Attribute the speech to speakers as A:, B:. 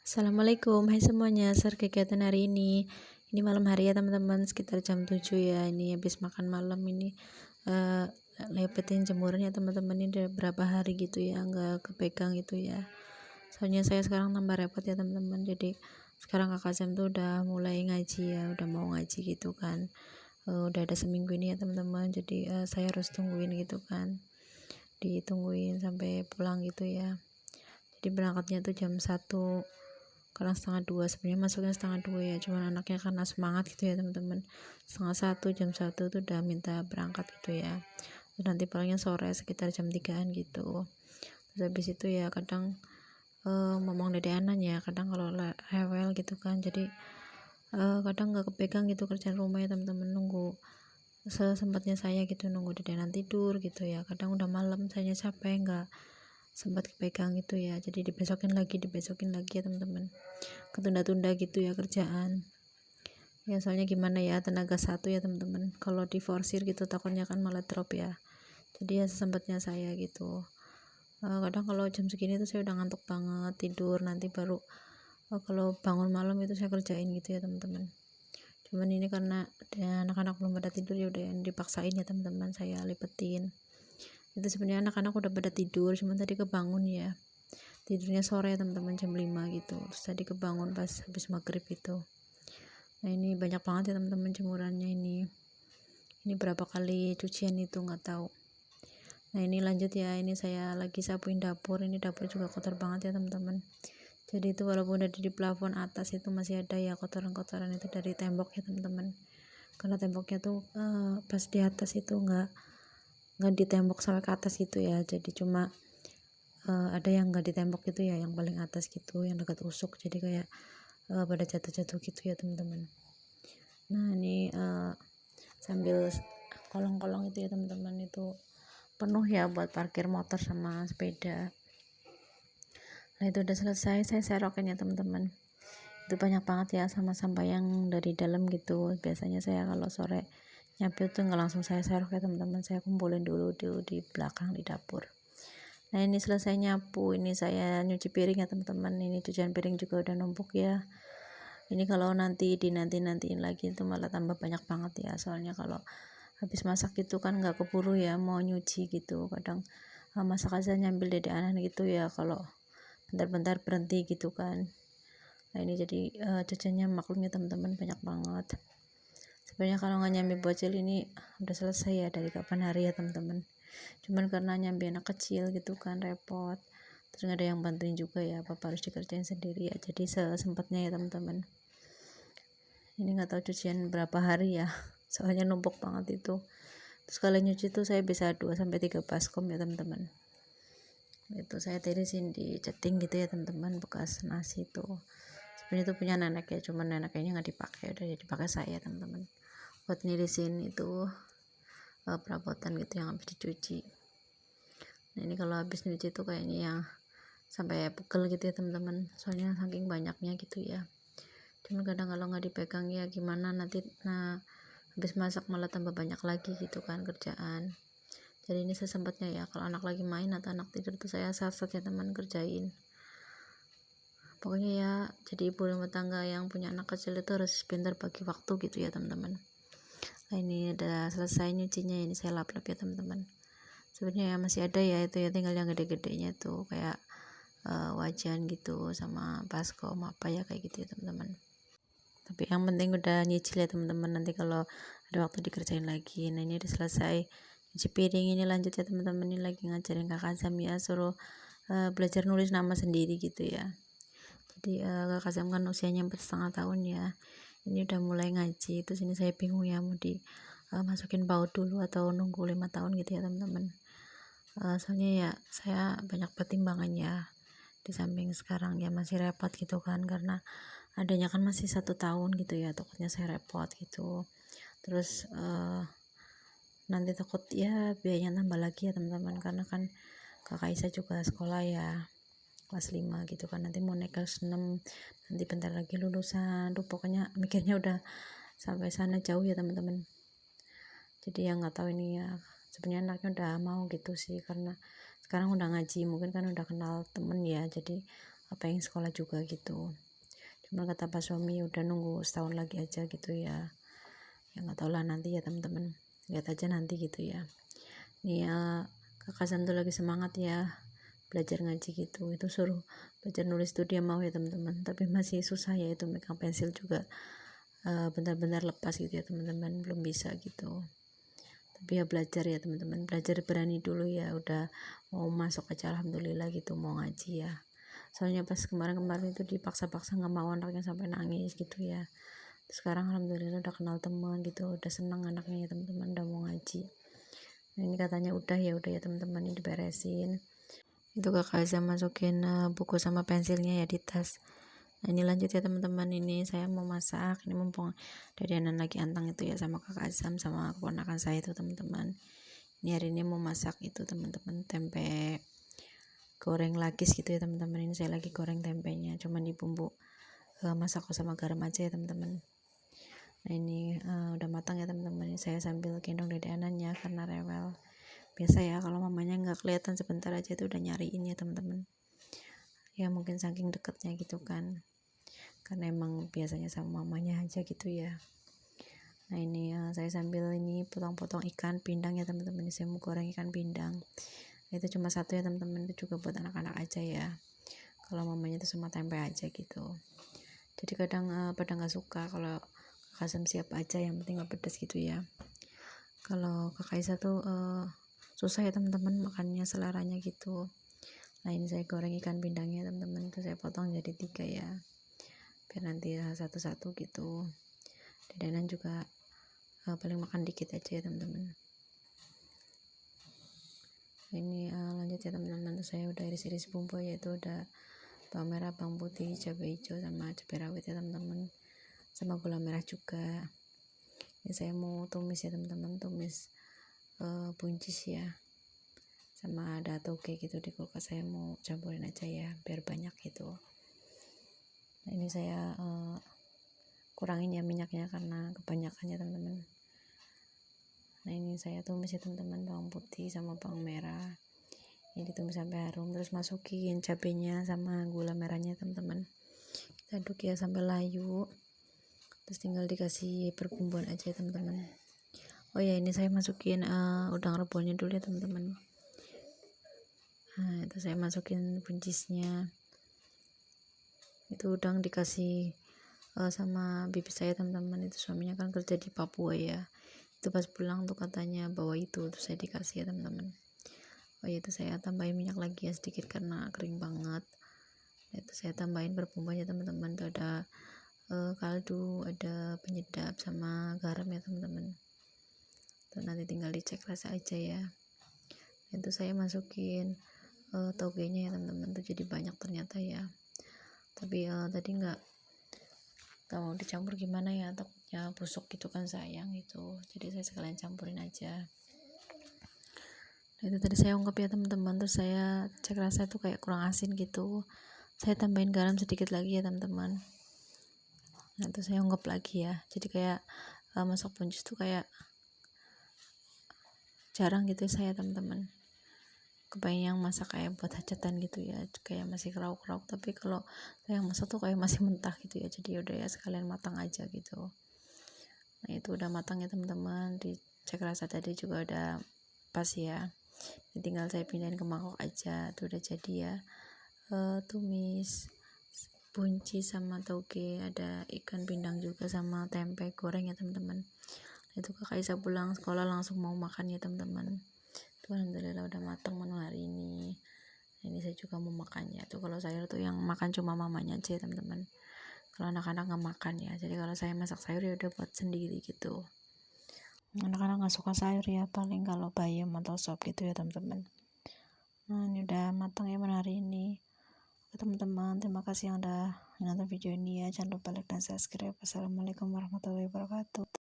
A: Assalamualaikum, hai semuanya, share kegiatan hari ini. Ini malam hari ya teman-teman, sekitar jam 7 ya. Ini habis makan malam ini eh lepetin jemuran ya teman-teman. Ini udah berapa hari gitu ya, nggak kepegang gitu ya. Soalnya saya sekarang tambah repot ya teman-teman. Jadi sekarang kakak Zam tuh udah mulai ngaji ya, udah mau ngaji gitu kan. Udah ada seminggu ini ya teman-teman. Jadi saya harus tungguin gitu kan. Ditungguin sampai pulang gitu ya. Jadi berangkatnya tuh jam 1 kadang setengah 2, sebenarnya masuknya setengah 2 ya, cuman anaknya karena semangat gitu ya teman-teman, setengah 1 jam 1 tuh udah minta berangkat gitu ya. Terus nanti pulangnya sore sekitar jam 3-an gitu. Terus habis itu ya kadang ngomong dede anan ya, kadang kalau rewel gitu kan, jadi kadang nggak kepegang gitu kerjaan rumah ya teman-teman, nunggu sesempatnya saya gitu, nunggu dede anan tidur gitu ya. Kadang udah malam saya capek, nggak sempat kepegang gitu ya, jadi dibesokin lagi ya teman-teman, ketunda-tunda gitu ya kerjaan ya. Soalnya gimana ya, tenaga satu ya teman-teman, kalau diforsir gitu takutnya kan malah drop ya. Jadi ya sesempatnya saya gitu. Kadang kalau jam segini tuh saya udah ngantuk banget, tidur nanti baru kalau bangun malam itu saya kerjain gitu ya teman-teman. Cuman ini karena anak-anak belum pada tidur, ya udah yang dipaksain ya teman-teman, saya lipetin. Itu sebenarnya anak-anak udah pada tidur, cuman tadi kebangun ya, tidurnya sore ya teman-teman, jam 5 gitu. Terus tadi kebangun pas habis maghrib itu. Nah ini banyak banget ya teman-teman jemurannya ini berapa kali cucian itu nggak tahu. Nah ini lanjut ya, ini saya lagi sapuin dapur. Ini dapur juga kotor banget ya teman-teman. Jadi itu walaupun udah di plafon atas itu masih ada ya kotoran-kotoran itu dari tembok ya teman-teman, karena temboknya tuh pas di atas itu nggak ditembok sampai ke atas gitu ya, jadi cuma ada yang nggak ditembok gitu ya, yang paling atas gitu, yang dekat usuk, jadi kayak pada jatuh-jatuh gitu ya teman-teman. Nah ini sambil kolong-kolong itu ya teman-teman, itu penuh ya buat parkir motor sama sepeda. Nah itu udah selesai, saya serokin ya teman-teman. Itu banyak banget ya sama sampah yang dari dalam gitu. Biasanya saya kalau sore nyampe tuh nggak langsung saya serok ya teman-teman, saya kumpulin dulu di belakang di dapur. Nah ini selesai nyapu, ini saya nyuci piring ya teman-teman. Ini cucian piring juga udah numpuk ya. Ini kalau nanti dinantiin lagi itu malah tambah banyak banget ya, soalnya kalau habis masak gitu kan nggak keburu ya mau nyuci gitu. Kadang masak aja nyambil dede anak gitu ya, kalau bentar-bentar berhenti gitu kan. Nah ini jadi cuciannya maklumnya teman-teman banyak banget. Sebenarnya kalau nggak nyambi bocil ini udah selesai ya dari kapan hari ya teman-teman, cuman karena nyambi anak kecil gitu kan repot, terus nggak ada yang bantuin juga ya, apa harus dikerjain sendiri ya, jadi sesempatnya ya teman-teman. Ini nggak tahu cucian berapa hari ya soalnya numpuk banget itu. Terus kalau nyuci tuh saya bisa 2-3 baskom ya teman-teman. Itu saya tirisin di ceting gitu ya teman-teman, bekas nasi tuh. Sebenarnya itu punya nenek ya, cuman neneknya nggak dipakai, udah ya dipakai saya teman-teman, buat nirisin itu perabotan gitu yang habis dicuci. Nah ini kalau habis nyuci tuh kayaknya yang sampai pegel gitu ya teman-teman, soalnya saking banyaknya gitu ya. Cuman kadang kalau nggak dipegang ya gimana nanti, nah habis masak malah tambah banyak lagi gitu kan kerjaan. Jadi ini sesempatnya ya, kalau anak lagi main atau anak tidur tuh saya sat-sat ya teman kerjain. Pokoknya ya jadi ibu rumah tangga yang punya anak kecil itu harus pintar bagi waktu gitu ya teman-teman. Nah ini udah selesai nyucinya, ini saya lap-lap ya teman-teman. Sebenarnya ya masih ada ya itu ya, tinggal yang gede-gedenya tuh kayak wajan gitu sama baskom apa ya kayak gitu ya teman-teman. Tapi yang penting udah nyicil ya teman-teman, nanti kalau ada waktu dikerjain lagi. Nah ini udah selesai cuci piring. Ini lanjut ya teman-teman, ini lagi ngajarin kakak Zam ya, suruh belajar nulis nama sendiri gitu ya. Jadi kakak Zam kan usianya 4,5 tahun ya, ini udah mulai ngaji. Terus ini saya bingung ya mau masukin PAUD dulu atau nunggu 5 tahun gitu ya teman-teman. Soalnya ya saya banyak pertimbangan ya, di samping sekarang ya masih repot gitu kan, karena adanya kan masih 1 tahun gitu ya, takutnya saya repot gitu. Terus nanti takut ya biayanya tambah lagi ya teman-teman, karena kan kakak Isa juga sekolah ya kelas 5 gitu kan, nanti mau naik kelas 6, nanti bentar lagi lulusan. Duh pokoknya mikirnya udah sampai sana jauh ya teman-teman. Jadi ya nggak tahu ini ya, sebenarnya anaknya udah mau gitu sih, karena sekarang udah ngaji, mungkin kan udah kenal temen ya, jadi pengen sekolah juga gitu. Cuma kata Pak suami udah nunggu setahun lagi aja gitu ya. Ya nggak tahu lah nanti ya teman-teman, lihat aja nanti gitu ya. Nih ya, kakak Sam tuh lagi semangat ya belajar ngaji gitu. Itu suruh belajar nulis tuh dia mau ya teman-teman, tapi masih susah ya itu megang pensil juga benar-benar lepas gitu ya teman-teman, belum bisa gitu. Tapi ya belajar ya teman-teman, belajar berani dulu ya, udah mau masuk aja alhamdulillah gitu, mau ngaji ya. Soalnya pas kemarin-kemarin itu dipaksa-paksa nggak mau anaknya sampai nangis gitu ya. Terus sekarang alhamdulillah udah kenal teman gitu, udah senang anaknya ya teman-teman, udah mau ngaji. Nah, ini katanya udah ya teman-teman, ini diberesin. Itu kakak saya masukin buku sama pensilnya ya di tas. Nah, ini lanjut ya teman-teman, ini saya mau masak. Ini mumpung dari anak lagi antang itu ya sama kakak Azam sama keponakan saya itu teman-teman. Ini hari ini mau masak itu teman-teman, tempe goreng lagis gitu ya teman-teman. Ini saya lagi goreng tempenya, cuman di bumbu masak sama garam aja ya teman-teman. Nah ini udah matang ya teman-teman. Ini saya sambil gendong dede anaknya karena rewel. Biasa ya kalau mamanya nggak kelihatan sebentar aja itu udah nyariin ya teman-teman. Ya mungkin saking deketnya gitu kan, karena emang biasanya sama mamanya aja gitu ya. Nah ini saya sambil ini potong-potong ikan pindang ya teman-teman. Ini saya mau goreng ikan pindang. Nah, itu cuma satu ya teman-teman, itu juga buat anak-anak aja ya. Kalau mamanya itu cuma tempe aja gitu. Jadi kadang pada nggak suka kalau kakak siap aja, yang penting nggak pedas gitu ya. Kalau kakak Isa tuh susah ya teman-teman makannya seleranya gitu. Nah ini saya goreng ikan pindangnya teman-teman, itu saya potong jadi 3 ya, biar nanti satu-satu gitu. Dedanan juga paling makan dikit aja ya teman-teman. Ini lanjut ya teman-teman, saya udah iris-iris bumbu, yaitu udah bawang merah, bawang putih, cabai hijau sama cabai rawit ya teman-teman, sama gula merah juga. Ini saya mau tumis ya teman-teman, tumis buncis ya, sama ada toge gitu di kulkas, saya mau campurin aja ya biar banyak gitu. Nah ini saya kurangin ya minyaknya karena kebanyakan ya teman-teman. Nah ini saya tumis ya teman-teman, bawang putih sama bawang merah ini ditumis sampai harum, terus masukin cabenya sama gula merahnya teman-teman, kita aduk ya sampai layu, terus tinggal dikasih perbumbuan aja ya teman-teman. Oh ya ini saya masukin udang rebusnya dulu ya teman-teman. Nah itu saya masukin buncisnya, itu udang dikasih sama bibi saya teman-teman, itu suaminya kan kerja di Papua ya, itu pas pulang tuh katanya bawa itu, terus saya dikasih ya teman-teman. Oh ya itu saya tambahin minyak lagi ya sedikit karena kering banget. Itu saya tambahin berbumbunya teman-teman, itu ada kaldu, ada penyedap sama garam ya teman-teman. Tuh nanti tinggal dicek rasa aja ya. Itu saya masukin togenya ya teman-teman, tuh jadi banyak ternyata ya. Tapi tadi nggak mau dicampur gimana ya, takutnya busuk gitu kan sayang gitu, jadi saya sekalian campurin aja. Nah itu tadi saya ungkep ya teman-teman, terus saya cek rasa itu kayak kurang asin gitu, saya tambahin garam sedikit lagi ya teman-teman. Nah itu saya ungkep lagi ya, jadi kayak masak buncis tuh kayak jarang gitu saya teman-teman, kebayang masak kayak buat hajatan gitu ya, kayak masih krauk-krauk, tapi kalau saya masak tuh kayak masih mentah gitu ya, jadi udah ya sekalian matang aja gitu. Nah itu udah matang ya teman-teman, dicek rasa tadi juga udah pas ya. Ini tinggal saya pindahin ke mangkok aja, tuh udah jadi ya. Tumis buncis sama toge, ada ikan pindang juga sama tempe goreng ya teman-teman. Itu kakak Isa pulang sekolah langsung mau makan ya teman-teman. Tuh alhamdulillah udah matang menu hari ini. Nah, ini saya juga mau makannya. Tuh kalau sayur tuh yang makan cuma mamanya aja ya teman-teman. Kalau anak-anak nggak makan ya, jadi kalau saya masak sayur ya udah buat sendiri gitu. Anak-anak nggak suka sayur ya, paling kalau bayam atau sop gitu ya teman-teman. Nah ini udah matang ya hari ini. Oke teman-teman, terima kasih yang udah nonton video ini ya, jangan lupa like dan subscribe. Assalamualaikum warahmatullahi wabarakatuh.